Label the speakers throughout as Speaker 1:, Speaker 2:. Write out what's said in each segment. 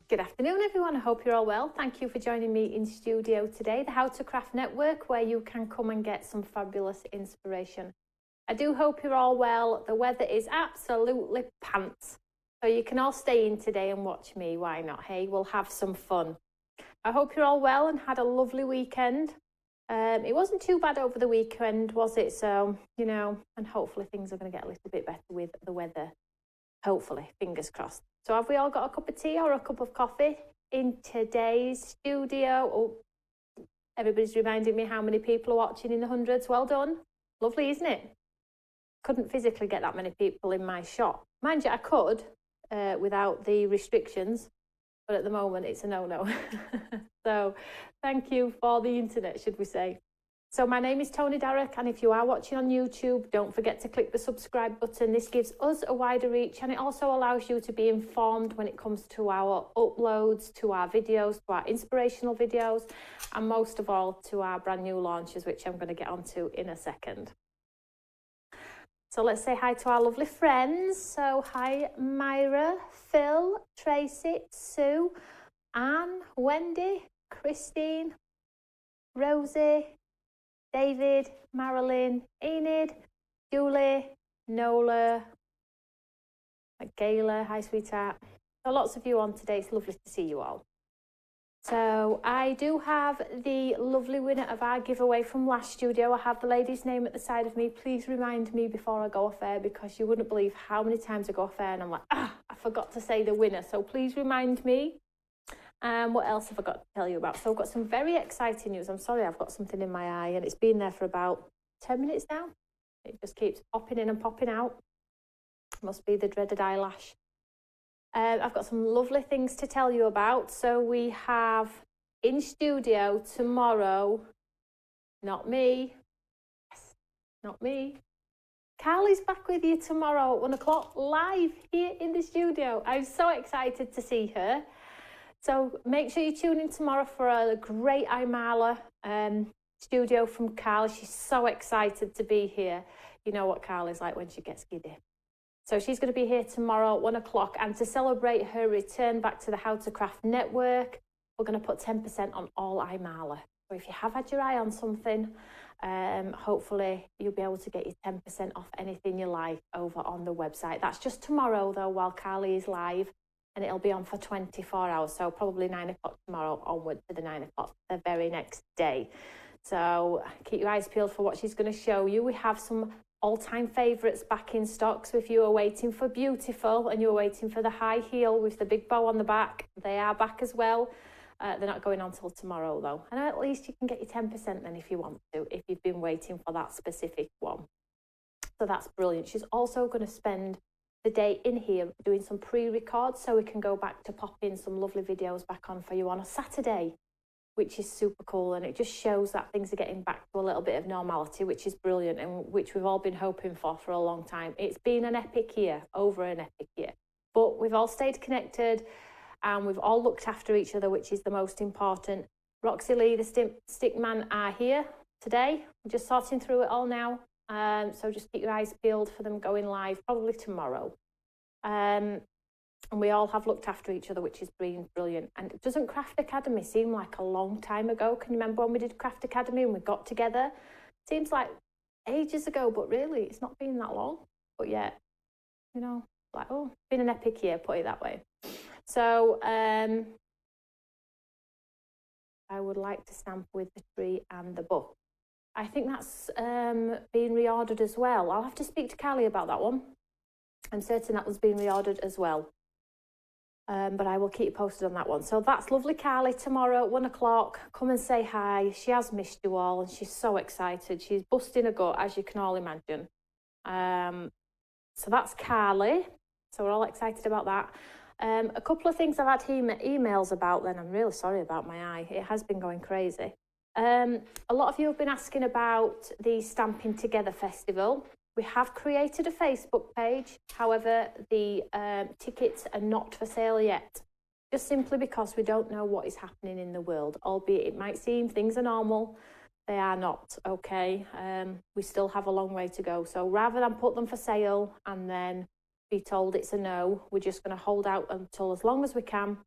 Speaker 1: Good afternoon, everyone. I hope you're all well. Thank you for joining me in studio today, the How to Craft Network, where you can come and get some fabulous inspiration. I do hope you're all well. The weather is absolutely pants, so you can all stay in today and watch me. Why not? Hey, we'll have some fun. I hope you're all well and had a lovely weekend. It wasn't too bad over the weekend, was it? So, and hopefully things are going to get a little bit better with the weather. Hopefully, fingers crossed. So have we all got a cup of tea or a cup of coffee in today's studio? Oh, everybody's reminding me how many people are watching in the hundreds. Well done. Lovely, isn't it? Couldn't physically get that many people in my shop. Mind you, I could without the restrictions, but at the moment it's a no-no. So thank you for the internet, should we say. So my name is Toni, and if you are watching on YouTube, don't forget to click the subscribe button. This gives us a wider reach, and it also allows you to be informed when it comes to our uploads, to our videos, to our inspirational videos, and most of all to our brand new launches, which I'm going to get onto in a second. So let's say hi to our lovely friends. So hi Myra, Phil, Tracy, Sue, Anne, Wendy, Christine, Rosie, David, Marilyn, Enid, Julie, Nola, Gayla, hi sweetheart. So lots of you on today, it's lovely to see you all. So I do have the lovely winner of our giveaway from last studio. I have the lady's name at the side of me. Please remind me before I go off air, because you wouldn't believe how many times I go off air and I'm like, I forgot to say the winner. So please remind me. What else have I got to tell you about? So I've got some very exciting news. I'm sorry, I've got something in my eye and it's been there for about 10 minutes now. It just keeps popping in and popping out. Must be the dreaded eyelash. I've got some lovely things to tell you about. So we have in studio tomorrow, not me, yes, not me. Carly's back with you tomorrow at 1 o'clock live here in the studio. I'm so excited to see her. So make sure you tune in tomorrow for a great Imala studio from Carly. She's so excited to be here. You know what Carly's like when she gets giddy. So she's going to be here tomorrow at 1 o'clock. And to celebrate her return back to the How to Craft Network, we're going to put 10% on all Imala. So if you have had your eye on something, hopefully you'll be able to get your 10% off anything you like over on the website. That's just tomorrow though, while Carly is live. And it'll be on for 24 hours, so probably 9 o'clock tomorrow onward to the 9 o'clock the very next day. So keep your eyes peeled for what she's going to show you. We have some all-time favourites back in stock, so if you are waiting for beautiful and you're waiting for the high heel with the big bow on the back, they are back as well. They're not going on till tomorrow though, and at least you can get your 10% then if you want to, if you've been waiting for that specific one. So that's brilliant. She's also going to spend the day in here doing some pre-records, so we can go back to pop in some lovely videos back on for you on a Saturday, which is super cool, and it just shows that things are getting back to a little bit of normality, which is brilliant and which we've all been hoping for a long time. It's been an epic year, over an epic year, but we've all stayed connected and we've all looked after each other, which is the most important. Roxy Lee, the stickman, are here today. We're just sorting through it all now. So just keep your eyes peeled for them going live probably tomorrow. And we all have looked after each other, which has been brilliant. And doesn't Craft Academy seem like a long time ago? Can you remember when we did Craft Academy and we got together? Seems like ages ago, but really it's not been that long. But yet, like, it's been an epic year, put it that way. So I would like to stamp with the tree and the book. I think that's being reordered as well. I'll have to speak to Carly about that one. I'm certain that was being reordered as well. But I will keep you posted on that one. So that's lovely Carly tomorrow at 1 o'clock. Come and say hi. She has missed you all and she's so excited. She's busting a gut, as you can all imagine. So that's Carly. So we're all excited about that. A couple of things I've had emails about then. I'm really sorry about my eye. It has been going crazy. A lot of you have been asking about the Stamping Together Festival. We have created a Facebook page. However, the tickets are not for sale yet, just simply because we don't know what is happening in the world, albeit it might seem things are normal. They are not, okay? We still have a long way to go. So rather than put them for sale and then be told it's a no, we're just going to hold out until as long as we can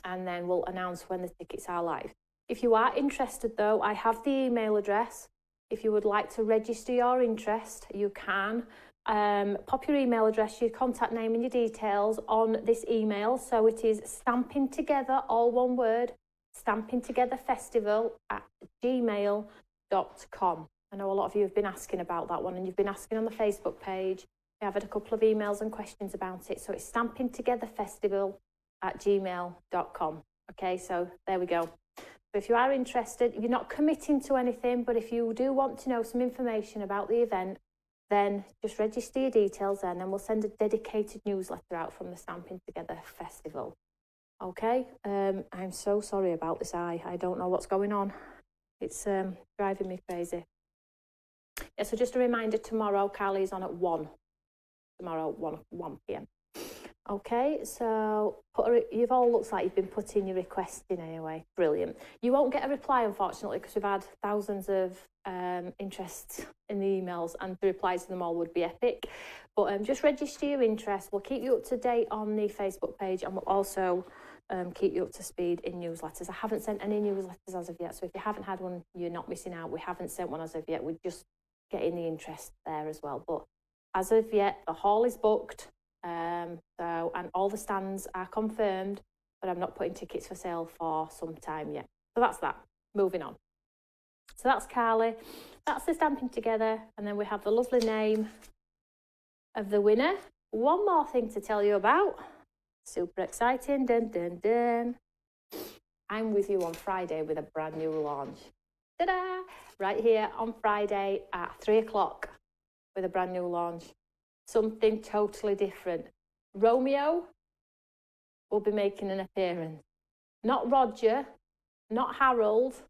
Speaker 1: and then we'll announce when the tickets are live. If you are interested though, I have the email address. If you would like to register your interest, you can. Pop your email address, your contact name and your details on this email. So it is Stamping Together, all one word, stampingtogetherfestival@gmail.com. I know a lot of you have been asking about that one, and you've been asking on the Facebook page. I've had a couple of emails and questions about it. So it's stampingtogetherfestival@gmail.com. Okay, so there we go. So if you are interested, you're not committing to anything, but if you do want to know some information about the event, then just register your details then, and we'll send a dedicated newsletter out from the Stamping Together Festival. Okay, I'm so sorry about this eye. I don't know what's going on. It's driving me crazy. Yeah, so just a reminder, tomorrow Carly's on at 1. Tomorrow, 1 p.m. Okay, so you've all looks like you've been putting your request in anyway. Brilliant. You won't get a reply, unfortunately, because we've had thousands of interests in the emails, and the replies to them all would be epic. But just register your interest. We'll keep you up to date on the Facebook page, and we'll also keep you up to speed in newsletters. I haven't sent any newsletters as of yet, so if you haven't had one, you're not missing out. We haven't sent one as of yet. We're just getting the interest there as well. But as of yet, the hall is booked. And all the stands are confirmed, but I'm not putting tickets for sale for some time yet. So that's that. Moving on. So that's Carly. That's the Stamping Together. And then we have the lovely name of the winner. One more thing to tell you about. Super exciting. Dun, dun, dun. I'm with you on Friday with a brand new launch. Ta-da! Right here on Friday at 3 o'clock with a brand new launch. Something totally different. Romeo will be making an appearance. Not Roger, not Harold,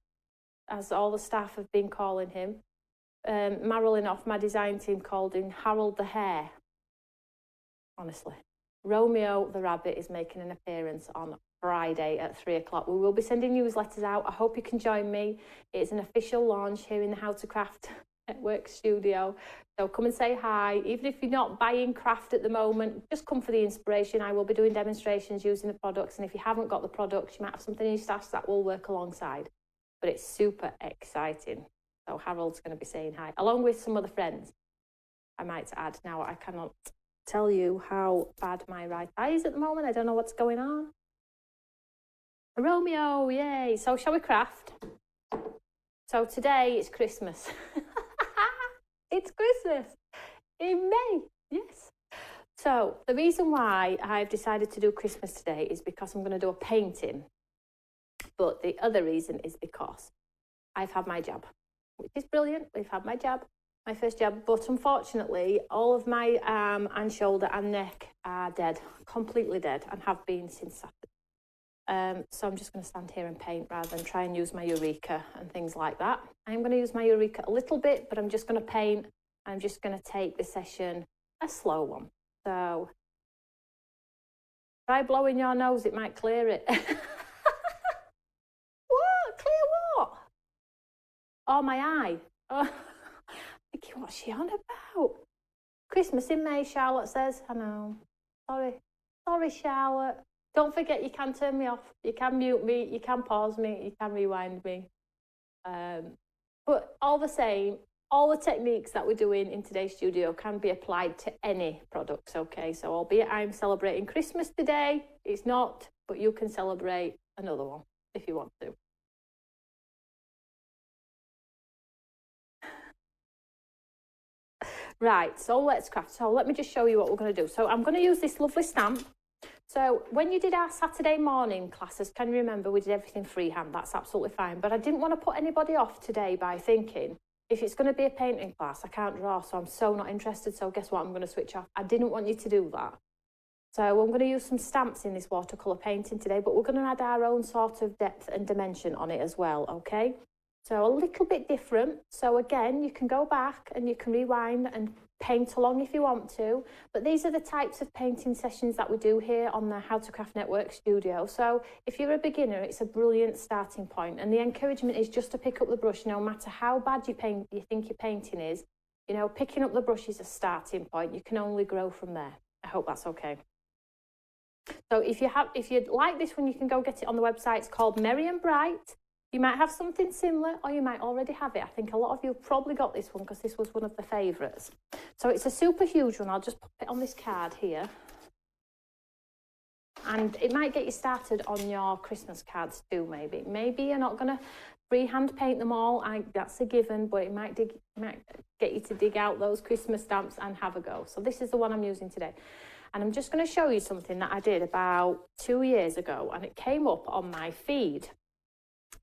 Speaker 1: as all the staff have been calling him. Marilyn off my design team called him Harold the Hare. Honestly. Romeo the Rabbit is making an appearance on Friday at 3 o'clock. We will be sending newsletters out. I hope you can join me. It's an official launch here in the How to Craft Network studio. So come and say hi. Even if you're not buying craft at the moment, just come for the inspiration. I will be doing demonstrations using the products, and if you haven't got the products, you might have something in your stash that will work alongside. But it's super exciting. So Harold's going to be saying hi, along with some other friends, I might add. Now, I cannot tell you how bad my right eye is at the moment. I don't know what's going on. Romeo, yay. So shall we craft? So today it's Christmas. It's Christmas in May, yes. So the reason why I've decided to do Christmas today is because I'm going to do a painting. But the other reason is because I've had my jab, which is brilliant. We've had my jab, my first jab. But unfortunately, all of my arm and shoulder and neck are dead, completely dead, and have been since Saturday. So I'm just going to stand here and paint rather than try and use my Eureka and things like that. I'm going to use my Eureka a little bit, but I'm just going to paint. I'm just going to take the session a slow one. So try blowing your nose, it might clear it. What? Clear what? Oh, my eye. Oh, thinking, what's she on about? Christmas in May, Charlotte says. I know. Sorry, Charlotte. Don't forget, you can turn me off, you can mute me, you can pause me, you can rewind me. But all the same, all the techniques that we're doing in today's studio can be applied to any products, okay? So albeit I'm celebrating Christmas today, it's not, but you can celebrate another one if you want to. Right, so let's craft. So let me just show you what we're going to do. So I'm going to use this lovely stamp. So when you did our Saturday morning classes, can you remember we did everything freehand? That's absolutely fine. But I didn't want to put anybody off today by thinking, if it's going to be a painting class, I can't draw, so I'm so not interested. So guess what? I'm going to switch off. I didn't want you to do that. So I'm going to use some stamps in this watercolour painting today, but we're going to add our own sort of depth and dimension on it as well, okay? So a little bit different. So again, you can go back and you can rewind and paint along if you want to, but these are the types of painting sessions that we do here on the How to Craft Network studio. So if you're a beginner, it's a brilliant starting point, and the encouragement is just to pick up the brush. No matter how bad you think your painting is, you know, picking up the brush is a starting point. You can only grow from there. I hope that's okay. So if you like this one, you can go get it on the website. It's called Merry and Bright. You might have something similar, or you might already have it. I think a lot of you probably got this one because this was one of the favourites. So it's a super huge one. I'll just put it on this card here. And it might get you started on your Christmas cards too, maybe. Maybe you're not going to freehand paint them all. That's a given, but it might get you to dig out those Christmas stamps and have a go. So this is the one I'm using today. And I'm just going to show you something that I did about 2 years ago, and it came up on my feed.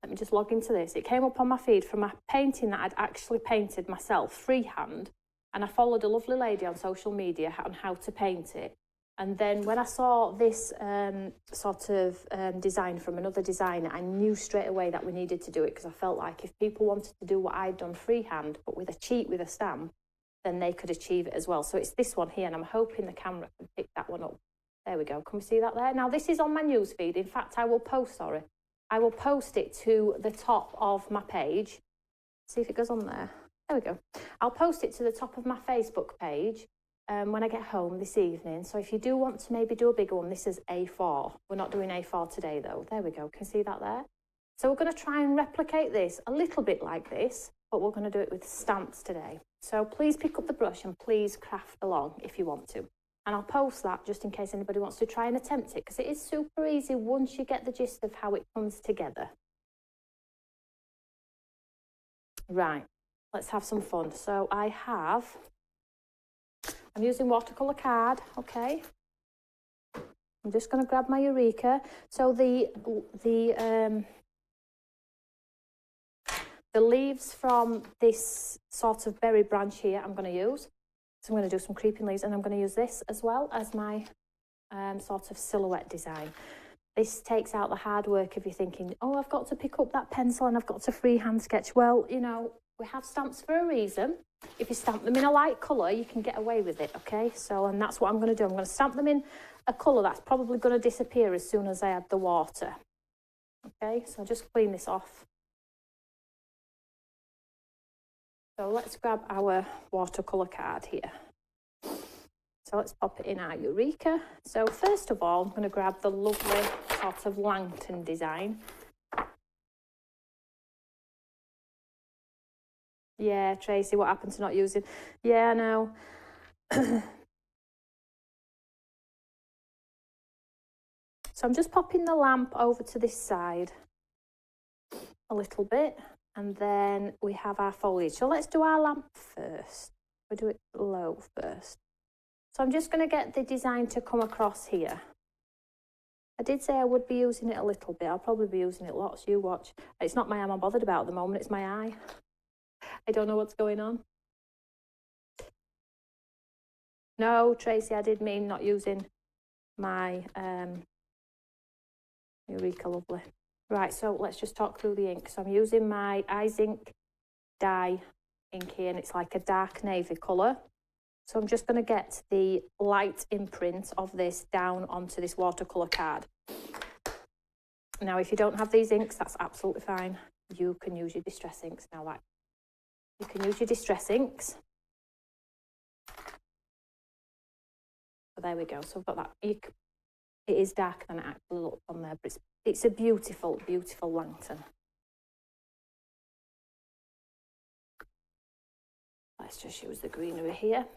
Speaker 1: Let me just log into this. It came up on my feed from a painting that I'd actually painted myself freehand, and I followed a lovely lady on social media on how to paint it. And then when I saw this design from another designer, I knew straight away that we needed to do it, because I felt like if people wanted to do what I'd done freehand, but with a cheat with a stamp, then they could achieve it as well. So it's this one here, and I'm hoping the camera can pick that one up. There we go. Can we see that there? Now, this is on my newsfeed. In fact, I will post it to the top of my page. See if it goes on there. There we go. I'll post it to the top of my Facebook page when I get home this evening. So if you do want to maybe do a bigger one, this is A4. We're not doing A4 today, though. There we go. Can you see that there? So we're going to try and replicate this a little bit like this, but we're going to do it with stamps today. So please pick up the brush and please craft along if you want to. And I'll post that just in case anybody wants to try and attempt it, because it is super easy once you get the gist of how it comes together. Right, let's have some fun. So I'm using watercolour card, okay. I'm just going to grab my Eureka. So the leaves from this sort of berry branch here I'm going to use. So I'm going to do some creeping leaves, and I'm going to use this as well as my sort of silhouette design. This takes out the hard work if you're thinking, oh, I've got to pick up that pencil and I've got to freehand sketch. Well, you know, we have stamps for a reason. If you stamp them in a light colour, you can get away with it, okay? So, and that's what I'm going to do. I'm going to stamp them in a colour that's probably going to disappear as soon as I add the water. Okay, so I'll just clean this off. So let's grab our watercolour card here. So let's pop it in our Eureka. So first of all, I'm going to grab the lovely sort of lantern design. Yeah, Tracy, what happened to not using? Yeah, I know. So I'm just popping the lamp over to this side a little bit, and then we have our foliage. So let's do our lamp first. We'll do it low first. So I'm just going to get the design to come across here. I did say I would be using it a little bit. I'll probably be using it lots. You watch. It's not my eye I'm bothered about at the moment. It's my eye. I don't know what's going on. No, Tracy, I did mean not using my Eureka Lovely. Right, so let's just talk through the ink. So I'm using my Eyes Ink dye ink here, and it's like a dark navy colour. So I'm just going to get the light imprint of this down onto this watercolour card. Now, if you don't have these inks, that's absolutely fine. You can use your distress inks. Now, like, you can use your distress inks. So there we go. So I've got that. It is darker than it actually looks on there, but it's a beautiful, beautiful lantern. Let's just use the greenery here.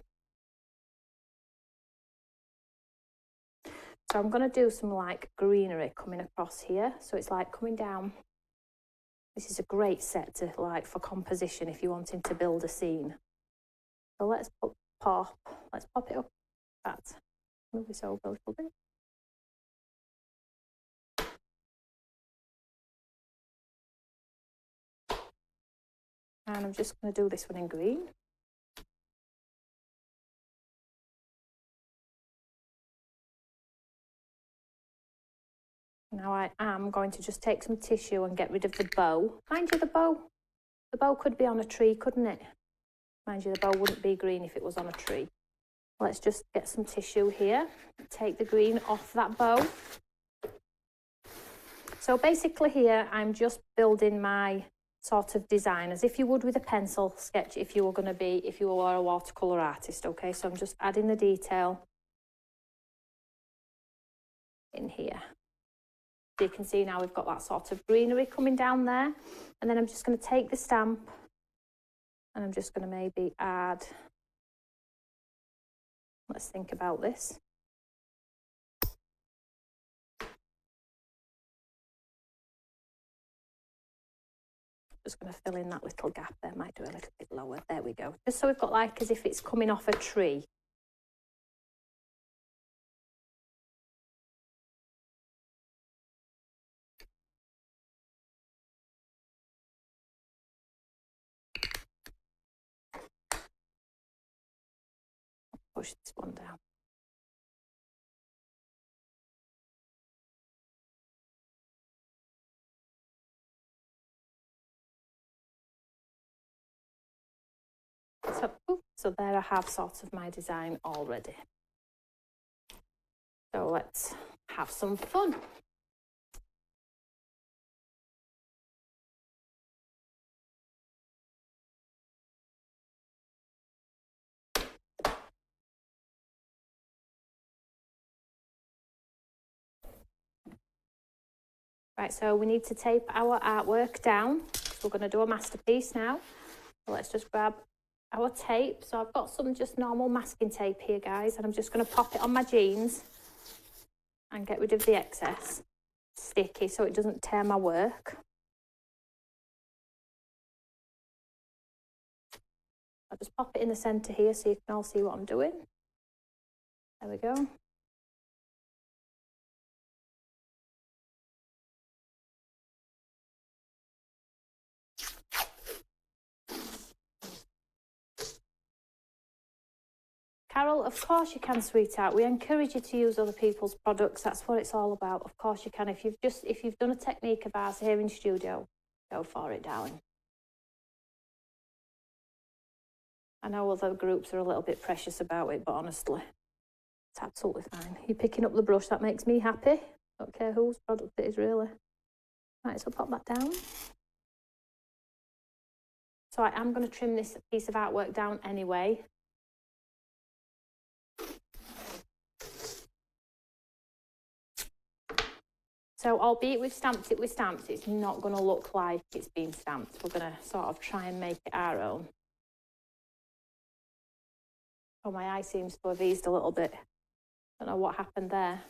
Speaker 1: So I'm going to do some like greenery coming across here. So it's like coming down. This is a great set to like for composition if you're wanting to build a scene. So let's pop it up. Move this over a little bit. And I'm just going to do this one in green. Now I am going to just take some tissue and get rid of the bow. Mind you, the bow could be on a tree, couldn't it? Mind you, the bow wouldn't be green if it was on a tree. Let's just get some tissue here. Take the green off that bow. So basically here, I'm just building my sort of design as if you would with a pencil sketch if you were a watercolour artist, okay? So I'm just adding the detail in here. So you can see now we've got that sort of greenery coming down there. And then I'm just going to take the stamp and I'm just going to maybe add, let's think about this. Just going to fill in that little gap there, might do a little bit lower. There we go. Just so we've got like as if it's coming off a tree. Push this one down. So there I have sort of my design already. So let's have some fun. Right, so we need to tape our artwork down. So we're going to do a masterpiece now. So let's just grab our tape. So I've got some just normal masking tape here, guys, and I'm just going to pop it on my jeans and get rid of the excess sticky so it doesn't tear my work. I'll just pop it in the centre here so you can all see what I'm doing. There we go. Carol, of course you can, sweetheart. We encourage you to use other people's products. That's what it's all about. Of course you can. If you've done a technique of ours here in studio, go for it, darling. I know other groups are a little bit precious about it, but honestly, it's absolutely fine. You're picking up the brush, that makes me happy. Don't care whose product it is, really. Right, so pop that down. So I am going to trim this piece of artwork down anyway. So albeit we've stamped it with stamps, it's not going to look like it's been stamped. We're going to sort of try and make it our own. Oh, my eye seems to have eased a little bit. Don't know what happened there.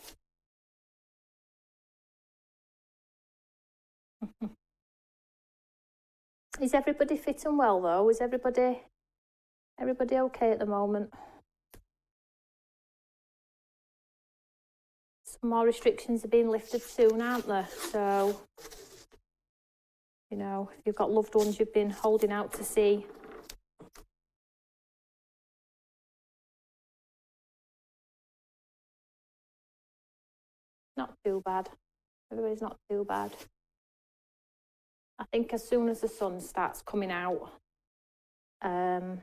Speaker 1: Is everybody fit and well though? Is everybody okay at the moment? Some more restrictions are being lifted soon, aren't there? So, you know, if you've got loved ones you've been holding out to see. Not too bad. Everybody's not too bad. I think as soon as the sun starts coming out, the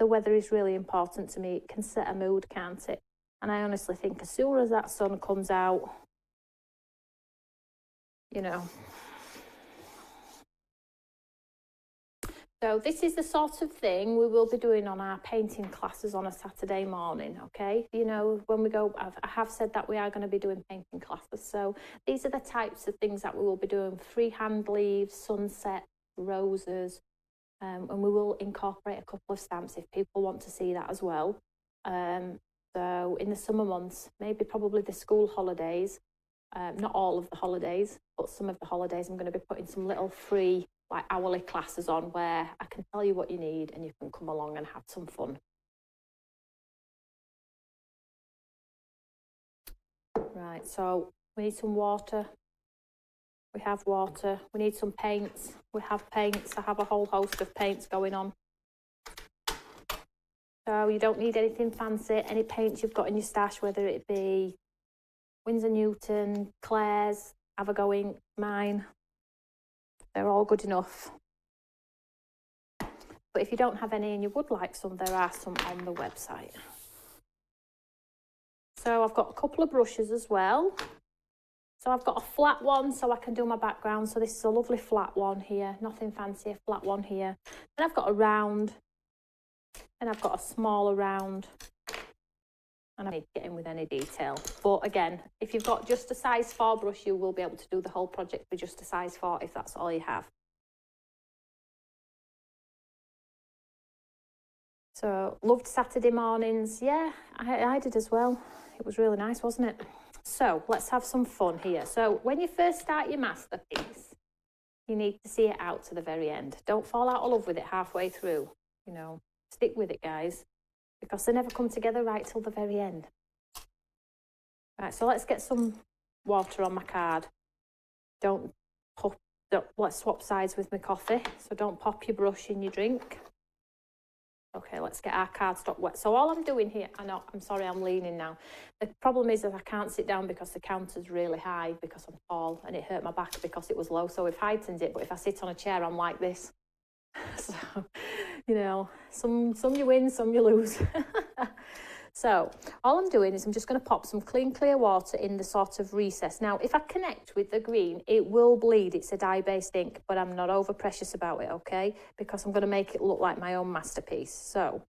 Speaker 1: weather is really important to me. It can set a mood, can't it? And I honestly think as soon as that sun comes out, you know. So this is the sort of thing we will be doing on our painting classes on a Saturday morning, okay? You know, when we go, I have said that we are going to be doing painting classes. So these are the types of things that we will be doing: freehand leaves, sunset, roses, and we will incorporate a couple of stamps if people want to see that as well. So in the summer months, maybe probably the school holidays, not all of the holidays, but some of the holidays, I'm going to be putting some little free like hourly classes on where I can tell you what you need and you can come along and have some fun. Right, so we need some water. We have water. We need some paints. We have paints. I have a whole host of paints going on. So you don't need anything fancy. Any paints you've got in your stash, whether it be Winsor Newton, Claire's, have a go in, mine. They're all good enough. But if you don't have any and you would like some, there are some on the website. So I've got a couple of brushes as well. So I've got a flat one so I can do my background. So this is a lovely flat one here, nothing fancy, a flat one here. Then I've got a round, and I've got a smaller round. and I need to get in with any detail. But again, if you've got just a size 4 brush, you will be able to do the whole project with just a size 4 if that's all you have. So, loved Saturday mornings. Yeah, I did as well. It was really nice, wasn't it? So, let's have some fun here. So, when you first start your masterpiece, you need to see it out to the very end. Don't fall out of love with it halfway through. You know, stick with it, guys, because they never come together right till the very end. Right, so let's get some water on my card. Let's swap sides with my coffee. So don't pop your brush in your drink. Okay, let's get our cardstock wet. So all I'm doing here, I'm sorry, I'm leaning now. The problem is that I can't sit down because the counter's really high because I'm tall, and it hurt my back because it was low. So we've heightened it, but if I sit on a chair, I'm like this. So, you know, some you win, some you lose. So all I'm doing is I'm just going to pop some clean, clear water in the sort of recess. Now, if I connect with the green, it will bleed. It's a dye-based ink, but I'm not over precious about it, okay? Because I'm going to make it look like my own masterpiece. So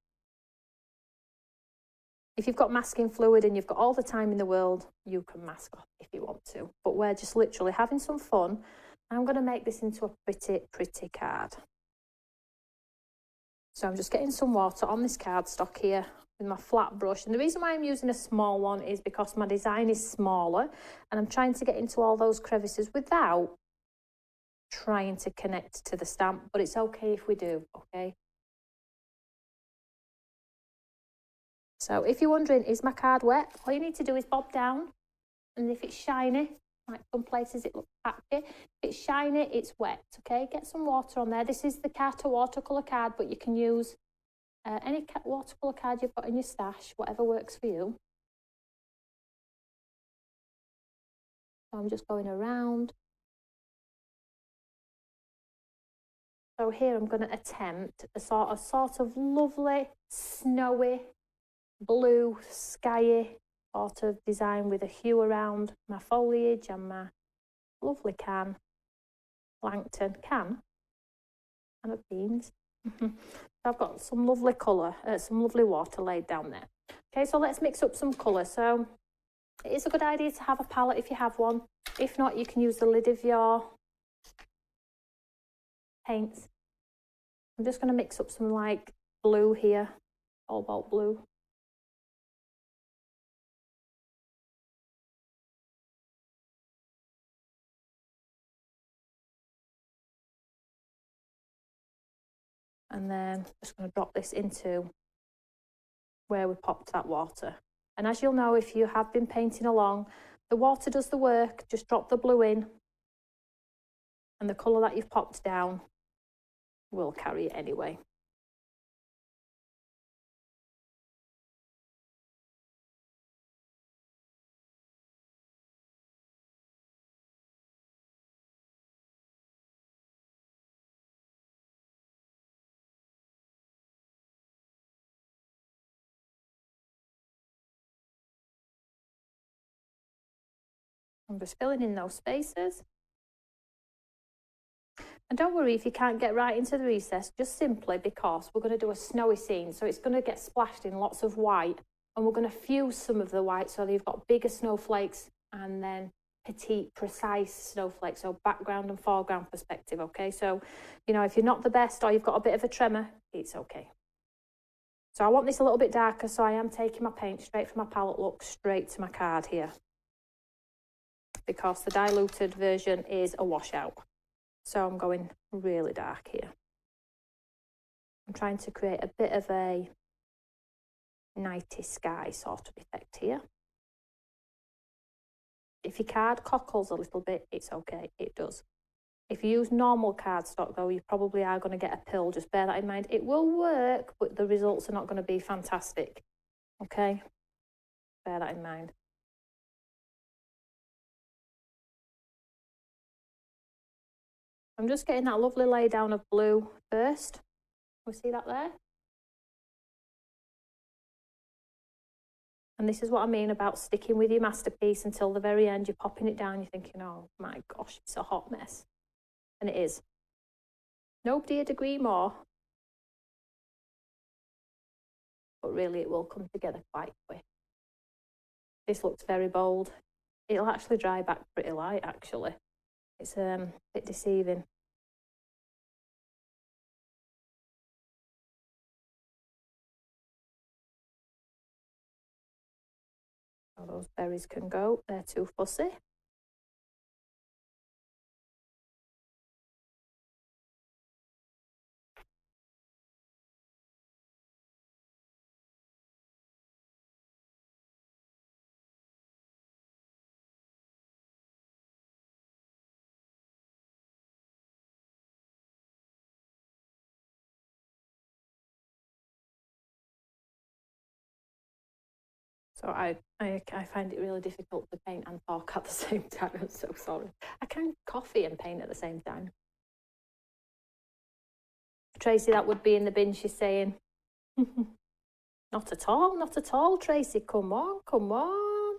Speaker 1: if you've got masking fluid and you've got all the time in the world, you can mask off if you want to. But we're just literally having some fun. I'm going to make this into a pretty, pretty card. So I'm just getting some water on this cardstock here with my flat brush. And the reason why I'm using a small one is because my design is smaller and I'm trying to get into all those crevices without trying to connect to the stamp. But it's okay if we do, okay? So if you're wondering, is my card wet? All you need to do is bob down, and if it's shiny, like some places it looks patchy, if it's shiny, it's wet, okay? Get some water on there. This is the Carter watercolour card, but you can use any watercolour card you've got in your stash, whatever works for you. So I'm just going around. So here I'm going to attempt a sort of lovely, snowy, blue, skyy sort of design with a hue around my foliage and my lovely Langton can of beans. So I've got some lovely colour, some lovely water laid down there. Okay, so let's mix up some colour. So it is a good idea to have a palette if you have one. If not, you can use the lid of your paints. I'm just going to mix up some like blue here, cobalt blue. And then just going to drop this into where we popped that water. And as you'll know, if you have been painting along, the water does the work. Just drop the blue in and the colour that you've popped down will carry it anyway. I'm just filling in those spaces. And don't worry if you can't get right into the recess, just simply because we're going to do a snowy scene. So it's going to get splashed in lots of white, and we're going to fuse some of the white so that you've got bigger snowflakes and then petite, precise snowflakes. So background and foreground perspective, okay? So, you know, if you're not the best or you've got a bit of a tremor, it's okay. So I want this a little bit darker, so I am taking my paint straight from my palette look straight to my card here, because the diluted version is a washout. So I'm going really dark here. I'm trying to create a bit of a nighty sky sort of effect here. If your card cockles a little bit, it's okay, it does. If you use normal cardstock though, you probably are going to get a pill, just bear that in mind. It will work, but the results are not going to be fantastic, okay? Bear that in mind. I'm just getting that lovely lay down of blue first. We see that there? And this is what I mean about sticking with your masterpiece until the very end. You're popping it down, you're thinking, oh my gosh, it's a hot mess. And it is. Nobody would agree more. But really, it will come together quite quick. This looks very bold. It'll actually dry back pretty light, actually. It's a bit deceiving. So those berries can go, they're too fussy. So I find it really difficult to paint and talk at the same time. I'm so sorry. I can coffee and paint at the same time. Tracy, that would be in the bin, she's saying. Not at all, not at all, Tracy. Come on, come on.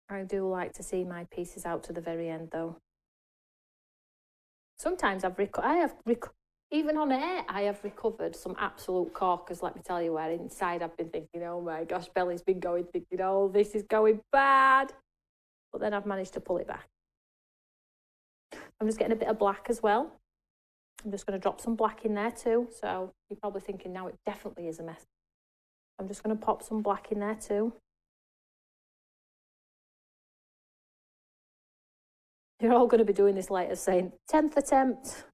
Speaker 1: I do like to see my pieces out to the very end, though. Sometimes even on air, I have recovered some absolute corkers, let me tell you, where inside I've been thinking, oh my gosh, Belly's been going, thinking, oh, this is going bad. But then I've managed to pull it back. I'm just getting a bit of black as well. I'm just going to drop some black in there too. So you're probably thinking now it definitely is a mess. I'm just going to pop some black in there too. You're all going to be doing this later, saying 10th attempt.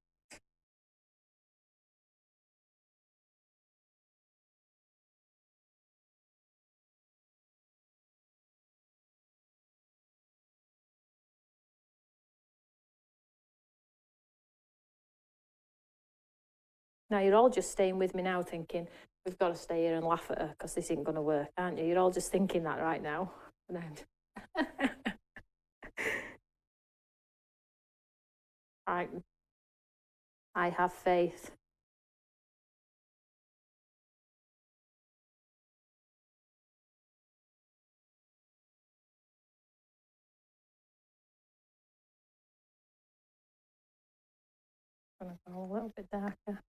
Speaker 1: Now you're all just staying with me now thinking, we've got to stay here and laugh at her because this isn't going to work, aren't you? You're all just thinking that right now. I have faith. I'm going to go a little bit darker.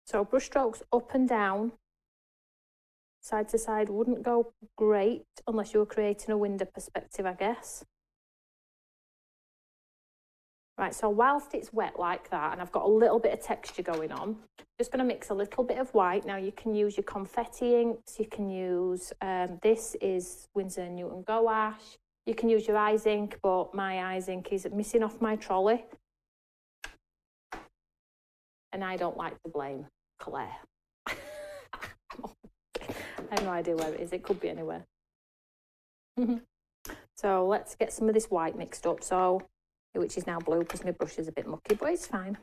Speaker 1: So brush strokes up and down, side to side wouldn't go great unless you were creating a window perspective, I guess. Right, so whilst it's wet like that, and I've got a little bit of texture going on, just going to mix a little bit of white. Now you can use your confetti inks, you can use, this is Winsor & Newton Gouache. You can use your eyes ink, but my eyes ink is missing off my trolley. And I don't like to blame Claire. I have no idea where it is. It could be anywhere. So let's get some of this white mixed up. So, which is now blue because my brush is a bit mucky, but it's fine.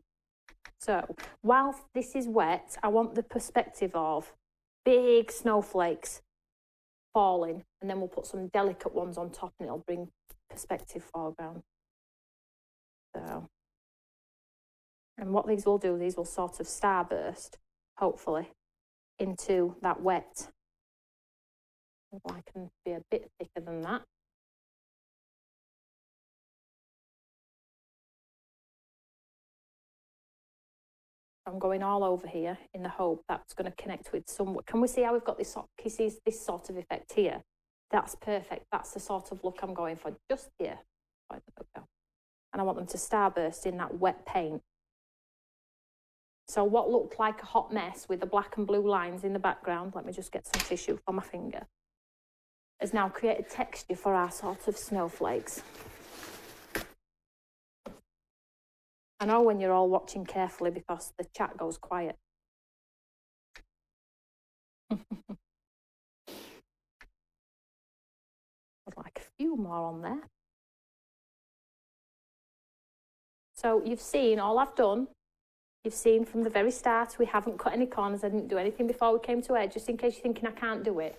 Speaker 1: So whilst this is wet, I want the perspective of big snowflakes falling, and then we'll put some delicate ones on top and it'll bring perspective foreground. So, and what these will do, these will sort of starburst, hopefully, into that wet. I can be a bit thicker than that. I'm going all over here in the hope that's going to connect with some. Can we see how we've got this sort of effect here? That's perfect. That's the sort of look I'm going for just here. And I want them to starburst in that wet paint. So what looked like a hot mess with the black and blue lines in the background, let me just get some tissue for my finger, has now created texture for our sort of snowflakes. I know when you're all watching carefully because the chat goes quiet. I'd like a few more on there. So you've seen all I've done. You've seen from the very start, we haven't cut any corners. I didn't do anything before we came to air, just in case you're thinking I can't do it.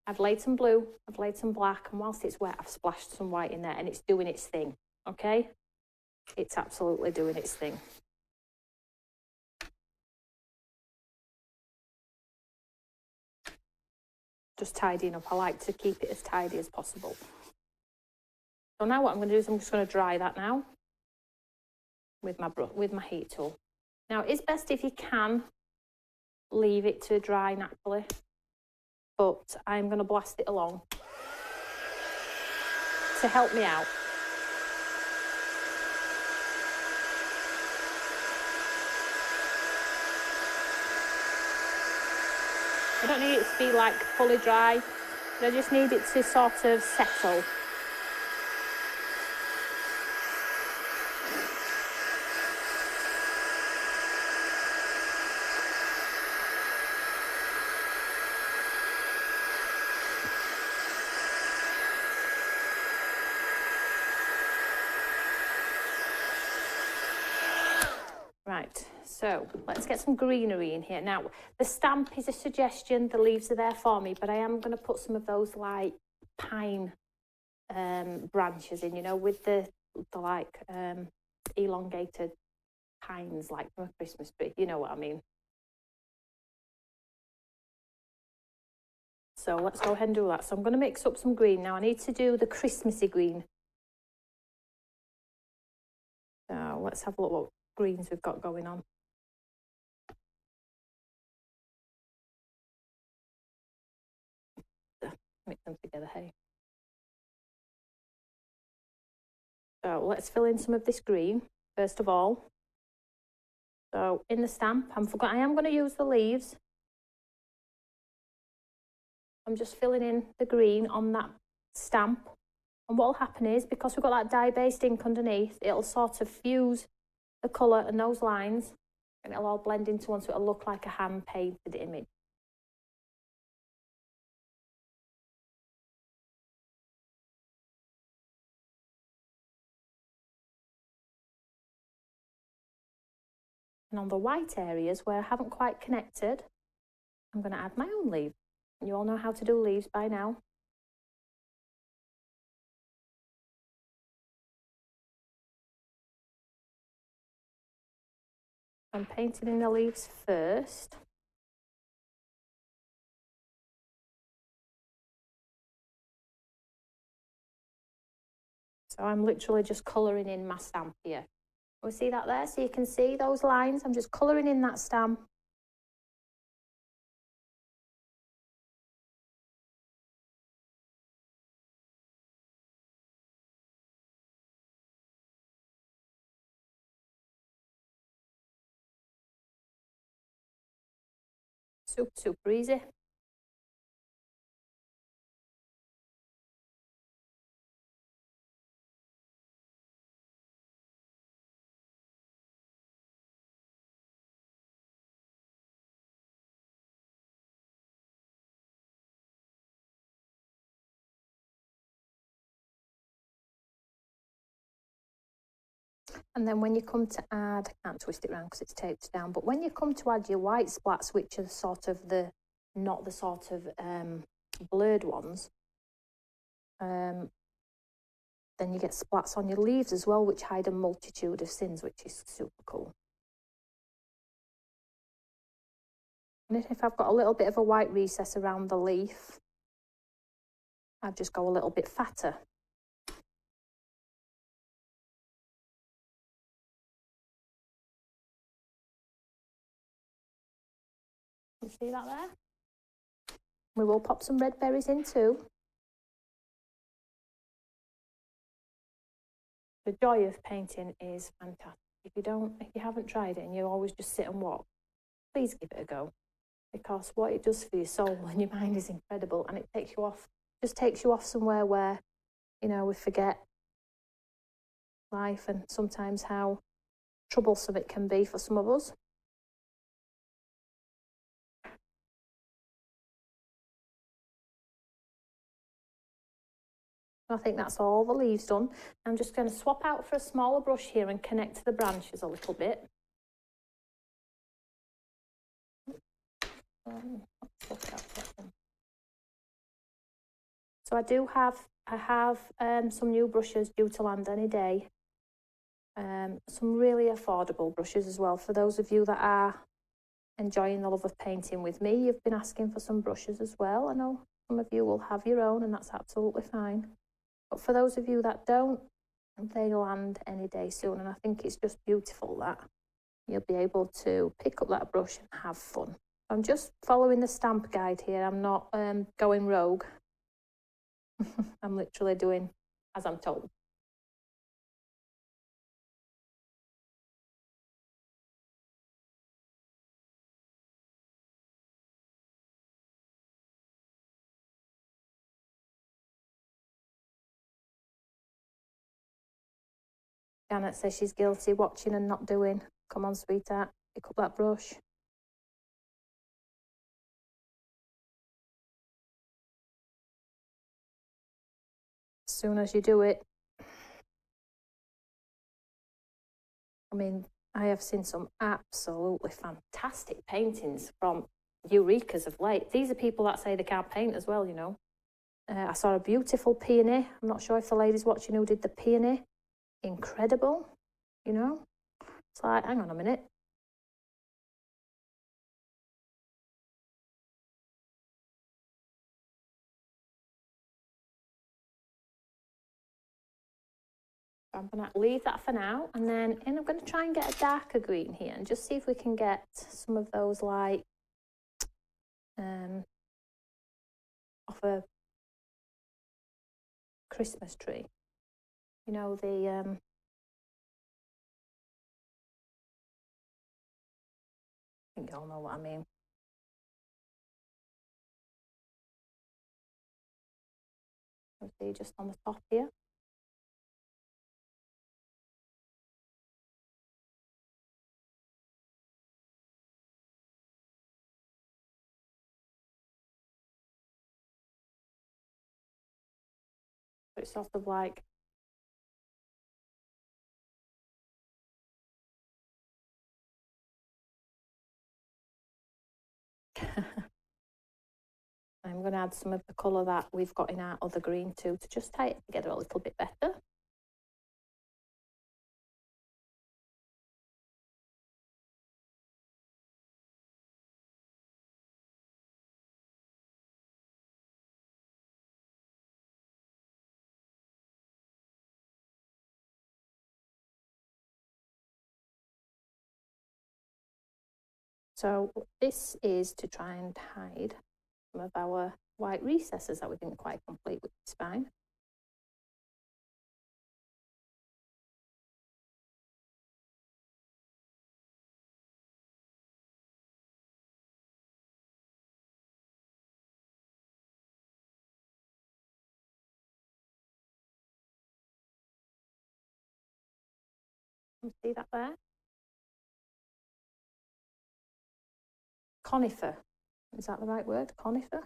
Speaker 1: I've laid some blue, I've laid some black, and whilst it's wet, I've splashed some white in there, and it's doing its thing, okay? It's absolutely doing its thing. Just tidying up. I like to keep it as tidy as possible. So now what I'm going to do is I'm just going to dry that now with my heat tool. Now, it's best if you can leave it to dry naturally, but I'm going to blast it along to help me out. I don't need it to be like fully dry, but I just need it to sort of settle. Right, so let's get some greenery in here. Now, the stamp is a suggestion, the leaves are there for me, but I am going to put some of those like pine branches in, you know, with the like elongated pines like from a Christmas tree, you know what I mean. So let's go ahead and do that. So I'm going to mix up some green. Now I need to do the Christmassy green. So let's have a look what greens we've got going on. Mix them together, hey. So let's fill in some of this green first of all. So in the stamp, I am going to use the leaves. I'm just filling in the green on that stamp. And what will happen is, because we've got that dye-based ink underneath, it'll sort of fuse the colour and those lines, and it'll all blend into one, so it'll look like a hand-painted image. And on the white areas where I haven't quite connected, I'm going to add my own leaf. You all know how to do leaves by now. I'm painting in the leaves first. So I'm literally just colouring in my stamp here. We see that there? So you can see those lines. I'm just colouring in that stamp. Super, super easy. And then when you come to add, I can't twist it around because it's taped down, but when you come to add your white splats, which are sort of not the sort of blurred ones, then you get splats on your leaves as well, which hide a multitude of sins, which is super cool. And if I've got a little bit of a white recess around the leaf, I'll just go a little bit fatter. You see that there? We will pop some red berries in too. The joy of painting is fantastic. If you haven't tried it and you always just sit and watch, please give it a go, because what it does for your soul and your mind is incredible, and it takes you off somewhere where, you know, we forget life and sometimes how troublesome it can be for some of us. I think that's all the leaves done. I'm just going to swap out for a smaller brush here and connect the branches a little bit. So I have some new brushes due to land any day. Some really affordable brushes as well. For those of you that are enjoying the love of painting with me, you've been asking for some brushes as well. I know some of you will have your own, and that's absolutely fine. But for those of you that don't, they land any day soon, and I think it's just beautiful that you'll be able to pick up that brush and have fun. I'm just following the stamp guide here. I'm not going rogue. I'm literally doing as I'm told. Janet says she's guilty, watching and not doing. Come on, sweetheart, pick up that brush. As soon as you do it, I mean, I have seen some absolutely fantastic paintings from Eurekas of late. These are people that say they can't paint as well, you know. I saw a beautiful peony. I'm not sure if the lady's watching who did the peony. Incredible, you know. It's like, hang on a minute. I'm going to leave that for now, and then I'm going to try and get a darker green here and just see if we can get some of those like off a Christmas tree. You know, the I think you all know what I mean. Let's see, just on the top here. It's sort of like I'm going to add some of the colour that we've got in our other green too to just tie it together a little bit better. So this is to try and hide some of our white recesses that we didn't quite complete with the spine. See that there? Conifer. Is that the right word? Conifer?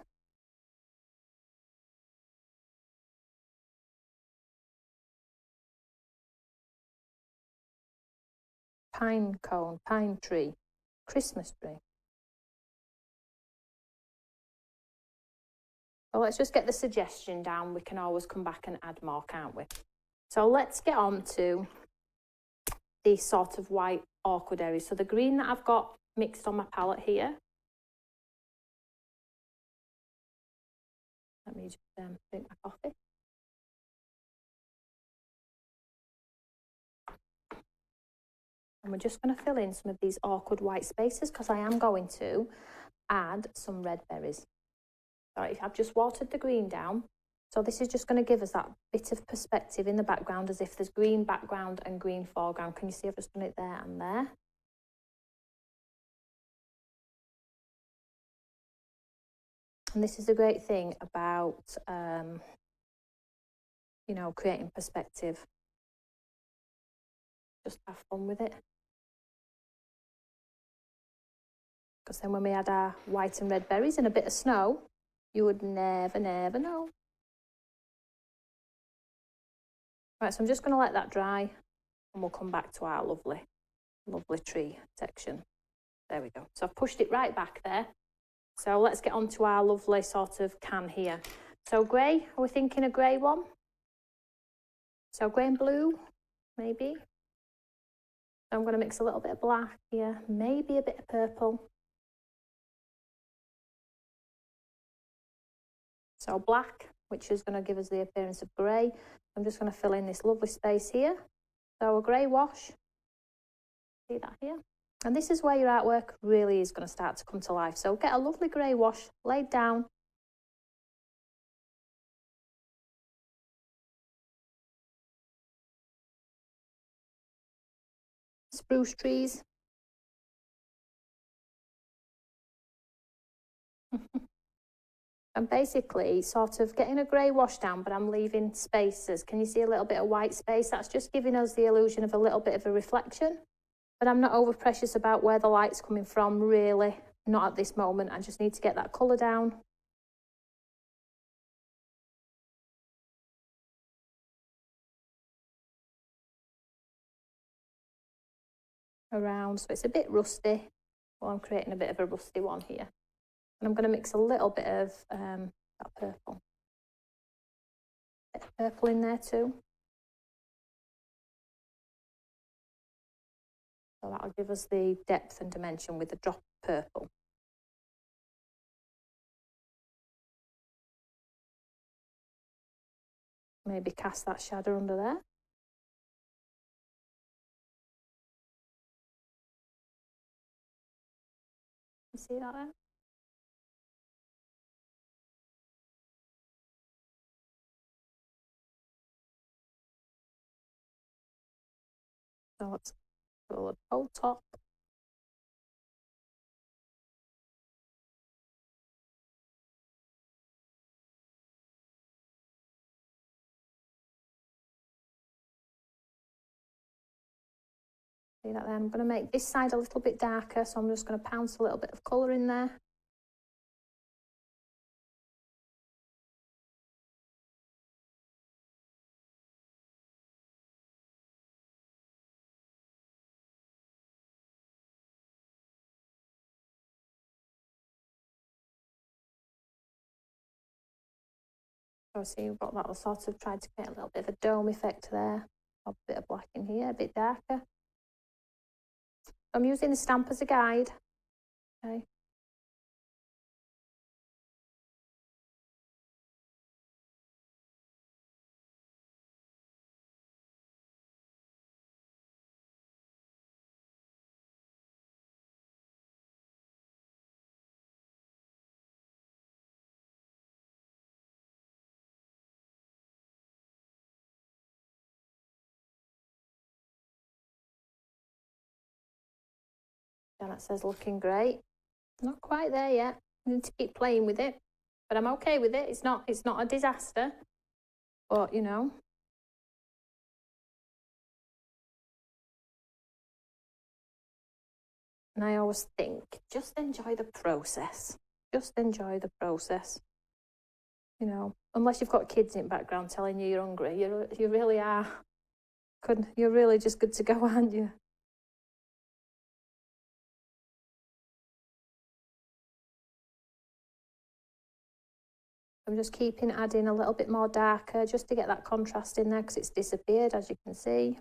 Speaker 1: Pine cone, pine tree, Christmas tree. Well, let's just get the suggestion down. We can always come back and add more, can't we? So let's get on to the sort of white awkward areas. So the green that I've got mixed on my palette here. Let me just drink my coffee. And we're just going to fill in some of these awkward white spaces because I am going to add some red berries. Sorry, I've just watered the green down. So this is just going to give us that bit of perspective in the background as if there's green background and green foreground. Can you see I've just done it there and there? And this is a great thing about, you know, creating perspective. Just have fun with it. Because then when we add our white and red berries and a bit of snow, you would never know. Right, so I'm just going to let that dry and we'll come back to our lovely tree section. There we go. So I've pushed it right back there. So let's get on to our lovely sort of can here. So grey, are we thinking a grey one? So grey and blue, maybe. So I'm going to mix a little bit of black here, maybe a bit of purple. So black, which is going to give us the appearance of grey. I'm just going to fill in this lovely space here. So a grey wash. See that here? And this is where your artwork really is going to start to come to life. So get a lovely grey wash laid down. Spruce trees. And basically sort of getting a grey wash down, but I'm leaving spaces. Can you see a little bit of white space? That's just giving us the illusion of a little bit of a reflection. But I'm not over precious about where the light's coming from, really. Not at this moment. I just need to get that colour down. Around, so it's a bit rusty. Well, I'm creating a bit of a rusty one here. And I'm going to mix a little bit of that purple. Bit of purple in there too. So that'll give us the depth and dimension with the drop of purple. Maybe cast that shadow under there. You see that there? So let's go the whole top. See that there? I'm going to make this side a little bit darker, so I'm just going to pounce a little bit of colour in there. So see, we've got that sort of tried to get a little bit of a dome effect there. A bit of black in here, a bit darker. I'm using the stamp as a guide. Okay. And that says looking great. Not quite there yet. I need to keep playing with it, but I'm okay with it. It's not a disaster, but you know. And I always think, just enjoy the process. Just enjoy the process. You know, unless you've got kids in the background telling you you're hungry, you really are. You're really just good to go, aren't you? I'm just keeping adding a little bit more darker just to get that contrast in there because it's disappeared, as you can see.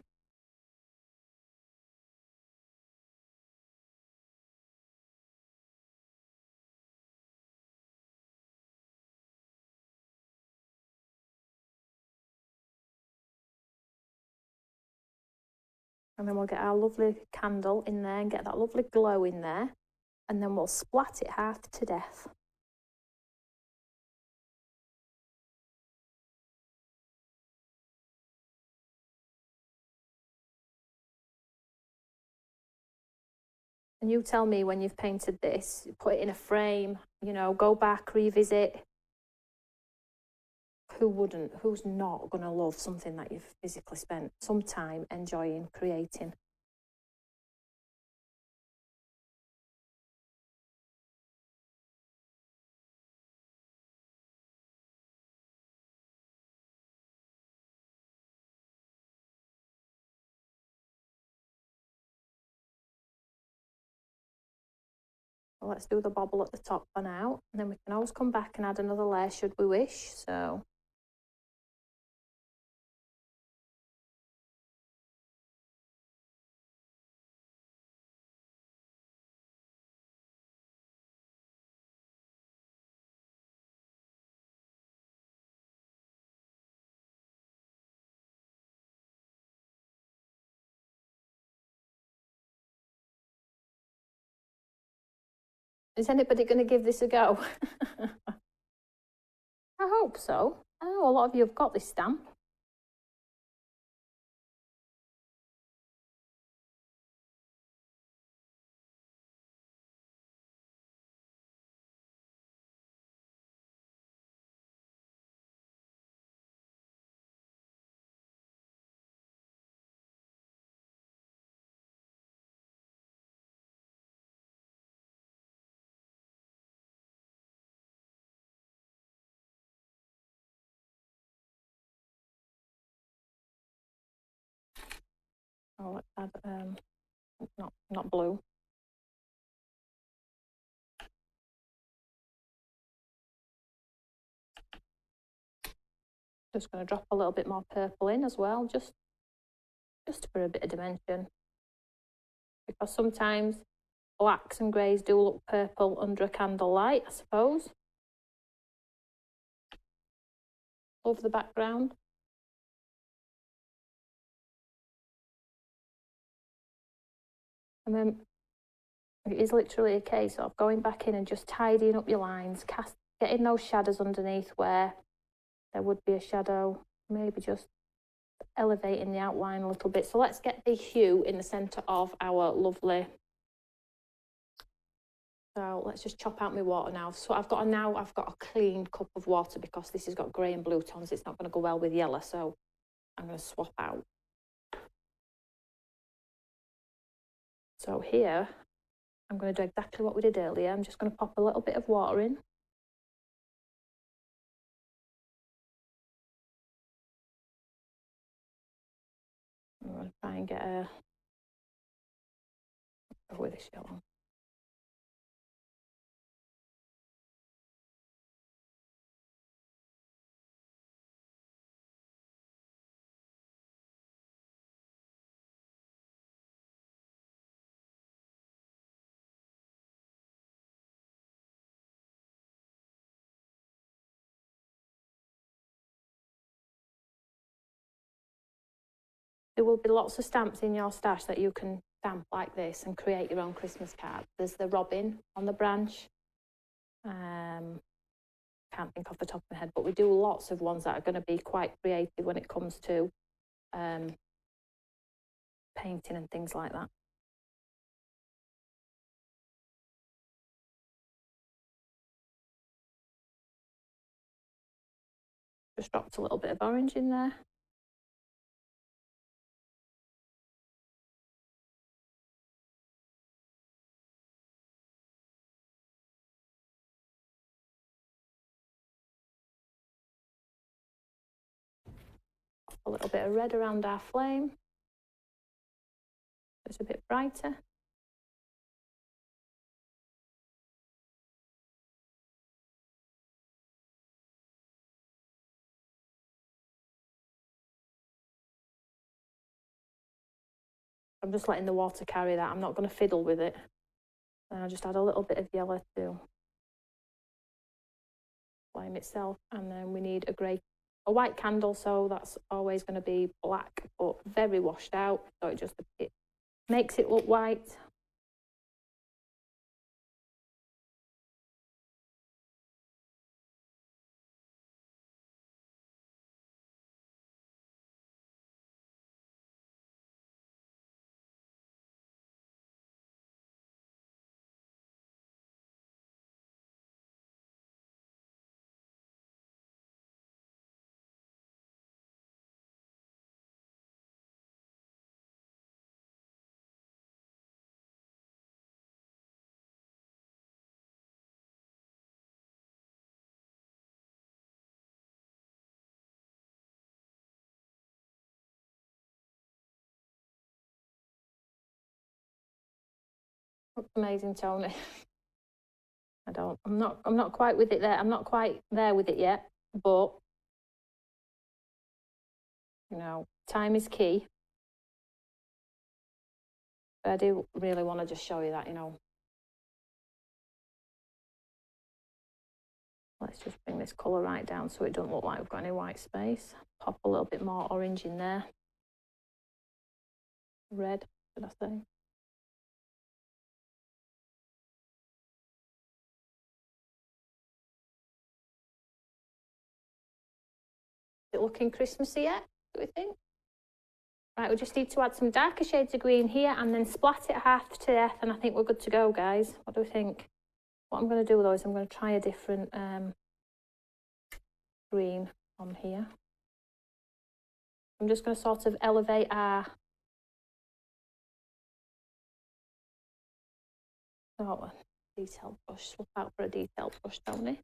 Speaker 1: And then we'll get our lovely candle in there and get that lovely glow in there. And then we'll splat it half to death. And you tell me when you've painted this, put it in a frame, you know, go back, revisit. Who wouldn't? Who's not going to love something that you've physically spent some time enjoying, creating? Well, let's do the bobble at the top for now, and then we can always come back and add another layer should we wish. So Is anybody going to give this a go? I hope so. I know a lot of you have got this stamp. Oh, let's add not blue. Just going to drop a little bit more purple in as well, just for a bit of dimension. Because sometimes blacks and greys do look purple under a candlelight, I suppose. Over the background. And then it is literally a case of going back in and just tidying up your lines, getting those shadows underneath where there would be a shadow, maybe just elevating the outline a little bit. So let's get the hue in the centre of our lovely. So let's just chop out my water now. So I've got a clean cup of water because this has got grey and blue tones. It's not going to go well with yellow, so I'm going to swap out. So here, I'm going to do exactly what we did earlier. I'm just going to pop a little bit of water in. I'm going to try and get a with this yellow. There will be lots of stamps in your stash that you can stamp like this and create your own Christmas card. There's the robin on the branch. Can't think off the top of my head, but we do lots of ones that are going to be quite creative when it comes to painting and things like that. Just dropped a little bit of orange in there. A little bit of red around our flame. It's a bit brighter. I'm just letting the water carry that. I'm not going to fiddle with it. Then I just add a little bit of yellow to flame itself, and then we need a white candle, so that's always going to be black but very washed out, so it makes it look white. Looks amazing, Toni. I'm not quite with it there. I'm not quite there with it yet, but you know, time is key. But I do really want to just show you that, you know. Let's just bring this colour right down so it doesn't look like we've got any white space. Pop a little bit more orange in there. Red, should I say? it looking Christmassy yet? Do we think? Right, we just need to add some darker shades of green here and then splat it half to death, and I think we're good to go, guys. What do we think? What I'm going to do though is I'm going to try a different green on here. I'm just going to sort of elevate our detail brush. Look out for a detail brush, Toni.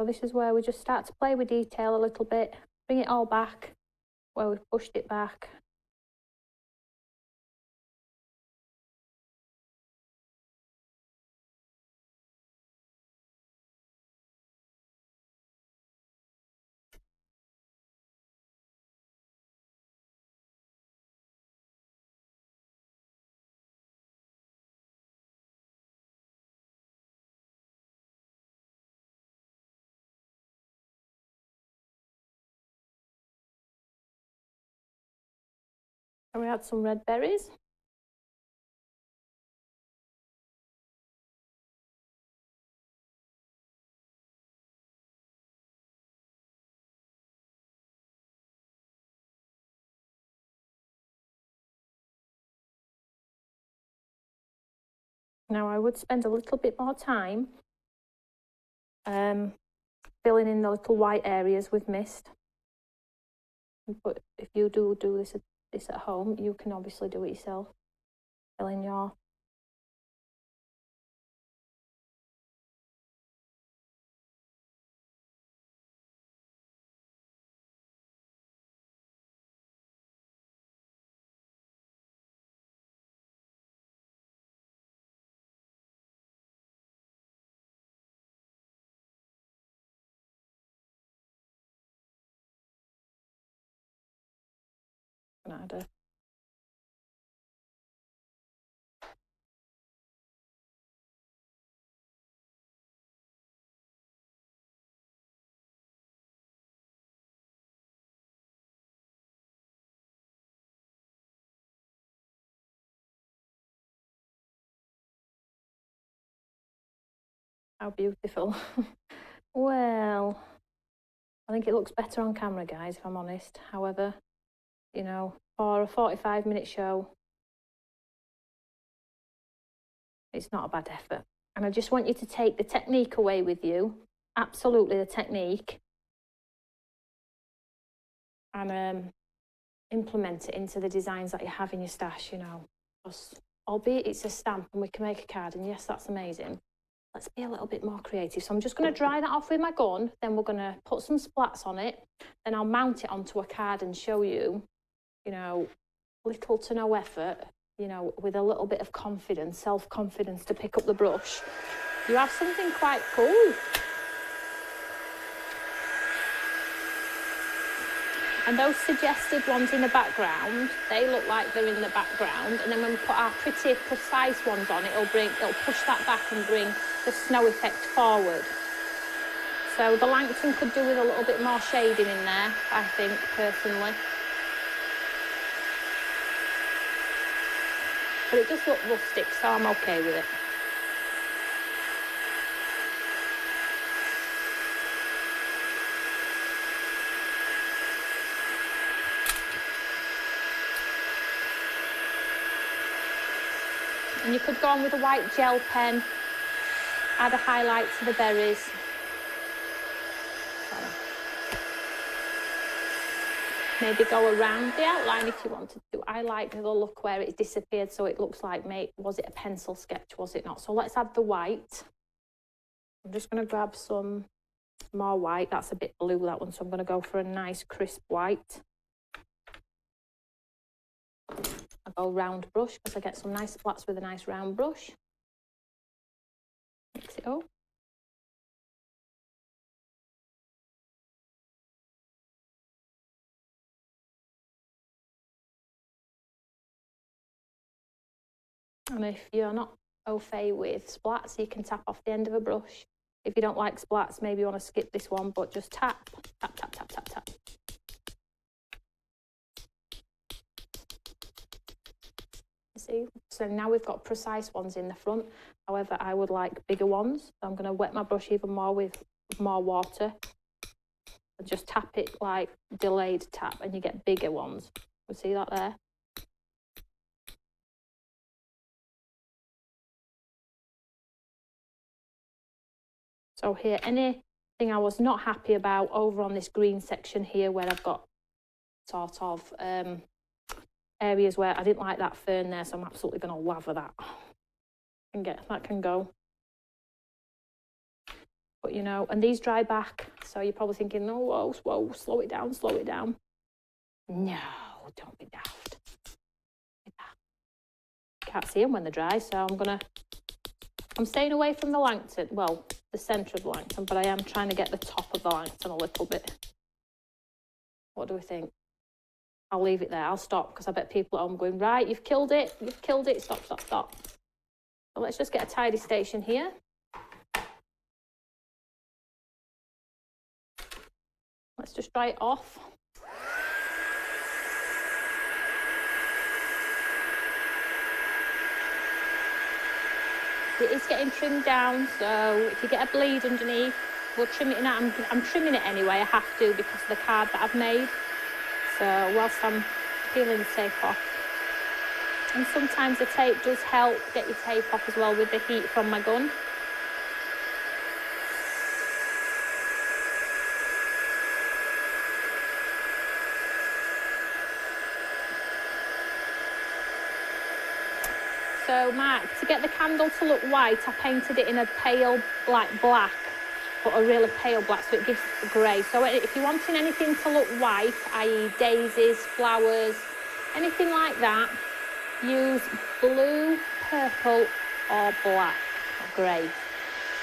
Speaker 1: So this is where we just start to play with detail a little bit, bring it all back where we've pushed it back. And we add some red berries. Now I would spend a little bit more time filling in the little white areas with mist. But if you do this at home, you can obviously do it yourself. Fill in your add how beautiful. Well, I think it looks better on camera, guys, if I'm honest. However, you know, for a 45-minute show, it's not a bad effort. And I just want you to take the technique away with you. Absolutely the technique. And implement it into the designs that you have in your stash, you know. Because albeit it's a stamp and we can make a card, and yes, that's amazing. Let's be a little bit more creative. So I'm just going to dry that off with my gun. Then we're going to put some splats on it. Then I'll mount it onto a card and show you, you know, little to no effort, you know, with a little bit of confidence, self-confidence to pick up the brush. You have something quite cool. And those suggested ones in the background, they look like they're in the background. And then when we put our pretty precise ones on, it'll push that back and bring the snow effect forward. So the Langton could do with a little bit more shading in there, I think, personally. But it does look rustic, so I'm okay with it. And you could go on with a white gel pen, add a highlight to the berries. Maybe go around the outline if you wanted to. I like the look where it disappeared, so it looks like, was it a pencil sketch, was it not? So let's add the white. I'm just going to grab some more white. That's a bit blue, that one, so I'm going to go for a nice crisp white. I'll go round brush because I get some nice splats with a nice round brush. Mix it up. And if you're not au fait with splats, you can tap off the end of a brush. If you don't like splats, maybe you want to skip this one, but just tap, tap, tap, tap, tap, tap. see. So now we've got precise ones in the front. However, I would like bigger ones. So I'm going to wet my brush even more with more water. And just tap it like delayed tap and you get bigger ones. You see that there? So here, anything I was not happy about over on this green section here where I've got sort of areas where I didn't like that fern there, so I'm absolutely going to lather that. And that can go. But you know, and these dry back, so you're probably thinking, oh, whoa, slow it down. No, don't be daft. Can't see them when they're dry, so I'm staying away from the Langton, well, the centre of the Langton, but I am trying to get the top of the Langton a little bit. What do we think? I'll leave it there. I'll stop because I bet people at home going, right, you've killed it. Stop. So let's just get a tidy station here. Let's just dry it off. It is getting trimmed down, so if you get a bleed underneath, we'll trim it in. I'm trimming it anyway, I have to because of the card that I've made. So whilst I'm peeling the tape off. And sometimes the tape does help get your tape off as well with the heat from my gun. So to get the candle to look white, I painted it in a pale like black, but a really pale black, so it gives grey. So if you're wanting anything to look white, i.e. daisies, flowers, anything like that, use blue, purple or black or grey.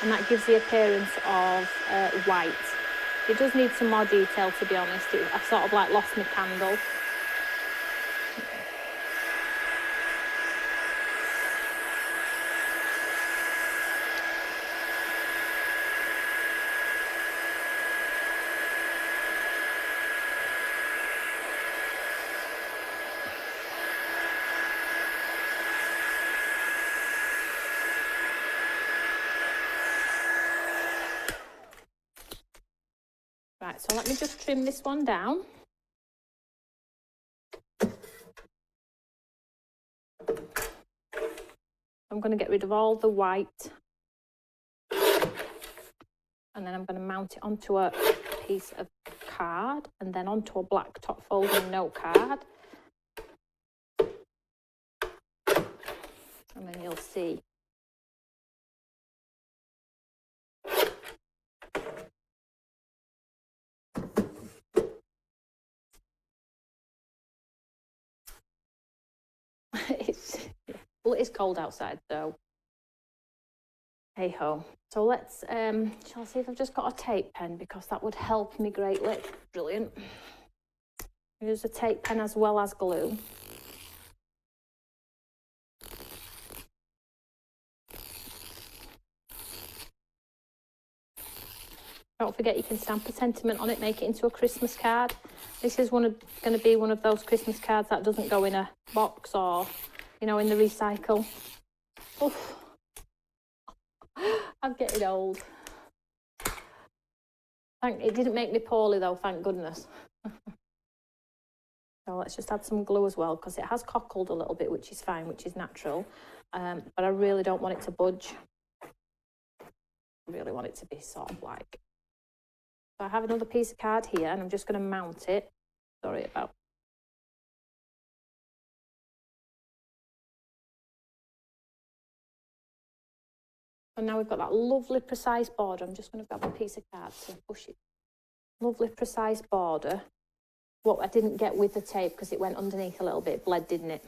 Speaker 1: And that gives the appearance of white. It does need some more detail, to be honest. I sort of like lost my candle. Right, so let me just trim this one down. I'm going to get rid of all the white. And then I'm going to mount it onto a piece of card and then onto a black top folding note card. And then you'll see. Well, it is cold outside, so hey ho. So let's shall I see if I've just got a tape pen, because that would help me greatly. Brilliant. Use a tape pen as well as glue. Don't forget you can stamp a sentiment on it, make it into a Christmas card. This is going to be one of those Christmas cards that doesn't go in a box or, you know, in the recycle. Oof. I'm getting old. It didn't make me poorly though, thank goodness. So let's just add some glue as well, because it has cockled a little bit, which is fine, which is natural. But I really don't want it to budge. I really want it to be sort of like... So I have another piece of card here and I'm just going to mount it. Sorry about... And now we've got that lovely precise border. I'm just going to grab a piece of card to push it. Lovely precise border. What I didn't get with the tape, because it went underneath a little bit, bled, didn't it?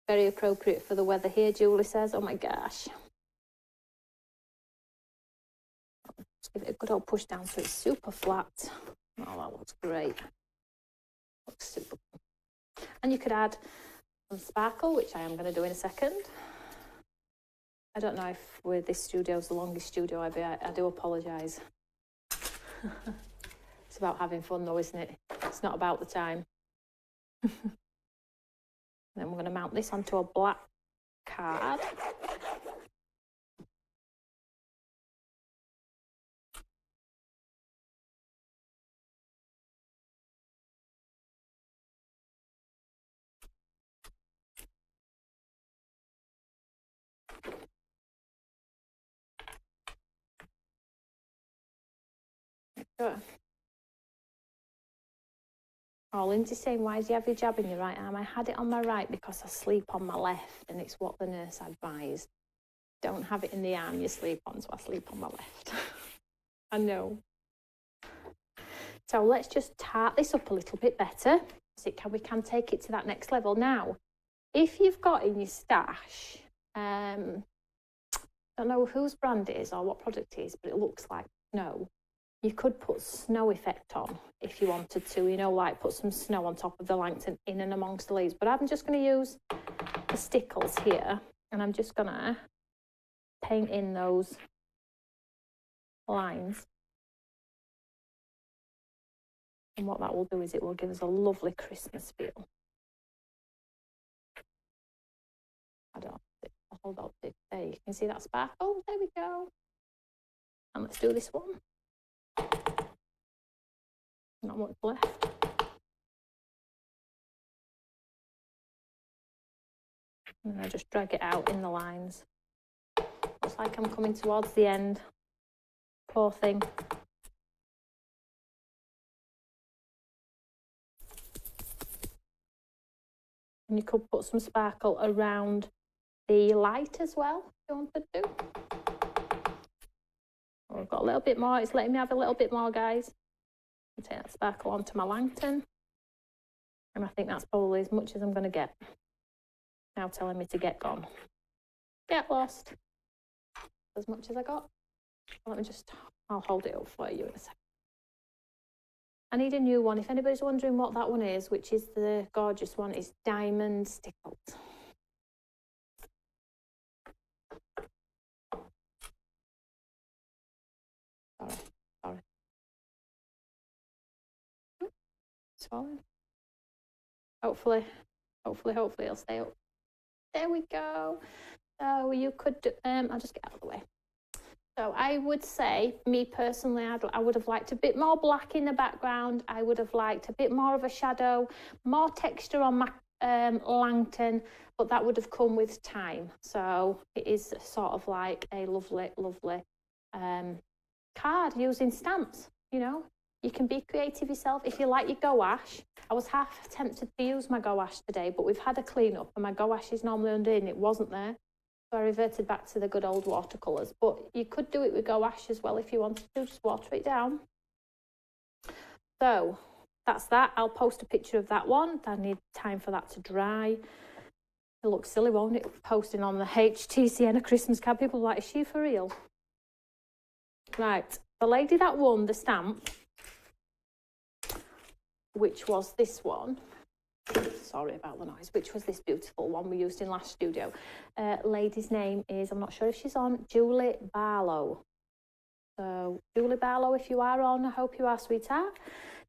Speaker 1: Very appropriate for the weather here, Julie says. Oh my gosh. Just give it a good old push down so it's super flat. Oh, that looks great. Looks super cool. And you could add some sparkle, which I am going to do in a second. I don't know if this studio is the longest studio ever. I do apologise. It's about having fun though, isn't it? It's not about the time. Then we're going to mount this onto a black card. Sure. Oh, Lindsay's saying, why do you have your jab in your right arm? I had it on my right because I sleep on my left, and it's what the nurse advised. Don't have it in the arm you sleep on, so I sleep on my left. I know. So let's just tart this up a little bit better, so we can take it to that next level. Now, if you've got in your stash, I don't know whose brand it is or what product it is, but it looks like snow. You could put snow effect on if you wanted to, you know, like put some snow on top of the Langton in and amongst the leaves. But I'm just going to use the stickles here, and I'm just going to paint in those lines. And what that will do is it will give us a lovely Christmas feel. I don't know, I'll hold up it. There, you can see that sparkle. There we go. And let's do this one. Not much left. And I just drag it out in the lines. Looks like I'm coming towards the end. Poor thing. And you could put some sparkle around the light as well, if you wanted to. Oh, I've got a little bit more. It's letting me have a little bit more, guys. I'll take that sparkle onto my Langton. And I think that's probably as much as I'm going to get. Now telling me to get gone. Get lost. As much as I got. Let me just, I'll hold it up for you in a second. I need a new one. If anybody's wondering what that one is, which is the gorgeous one, is Diamond Stickles. Sorry. It's falling. Hopefully it'll stay up. There we go. So you could, I'll just get out of the way. So I would say, me personally, I would have liked a bit more black in the background. I would have liked a bit more of a shadow, more texture on my Langton, but that would have come with time. So it is sort of like a lovely, lovely card using stamps, you know. You can be creative yourself. If you like your gouache, I was half tempted to use my gouache today, but we've had a clean up and my gouache is normally under and it wasn't there. So I reverted back to the good old watercolours. But you could do it with gouache as well if you wanted to, just water it down. So that's that. I'll post a picture of that one. I need time for that to dry. It looks silly, won't it? Posting on the HTCN a Christmas card. People are like, is she for real? Right, the lady that won the stamp, which was this one, sorry about the noise, which was this beautiful one we used in last studio. Lady's name is, I'm not sure if she's on, Julie Barlow. So Julie Barlow, if you are on, I hope you are, sweetheart.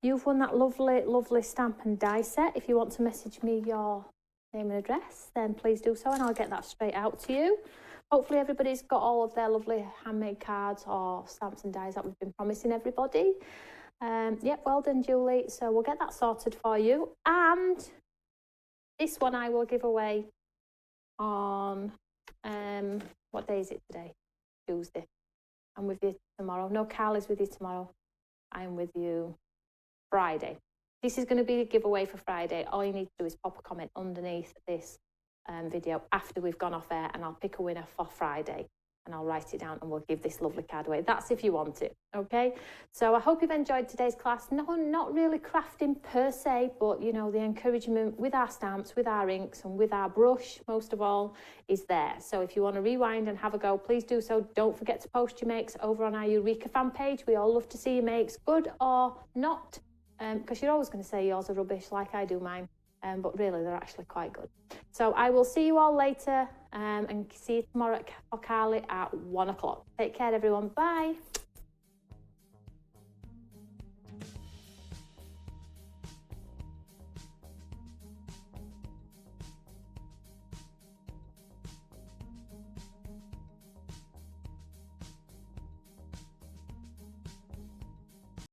Speaker 1: You've won that lovely, lovely stamp and die set. If you want to message me your name and address, then please do so and I'll get that straight out to you. Hopefully everybody's got all of their lovely handmade cards or stamps and dies that we've been promising everybody. Yep, well done, Julie. So we'll get that sorted for you. And this one I will give away on, what day is it today? Tuesday. I'm with you tomorrow. No, Carl is with you tomorrow. I'm with you Friday. This is going to be a giveaway for Friday. All you need to do is pop a comment underneath this video after we've gone off air and I'll pick a winner for Friday. And I'll write it down and we'll give this lovely card away. That's if you want it, okay? So I hope you've enjoyed today's class. No, not really crafting per se, but, you know, the encouragement with our stamps, with our inks and with our brush, most of all, is there. So if you want to rewind and have a go, please do so. Don't forget to post your makes over on our Eureka fan page. We all love to see your makes, good or not, because you're always going to say yours are rubbish like I do mine. But really, they're actually quite good. So I will see you all later and see you tomorrow for Carly at 1 o'clock. Take care, everyone. Bye.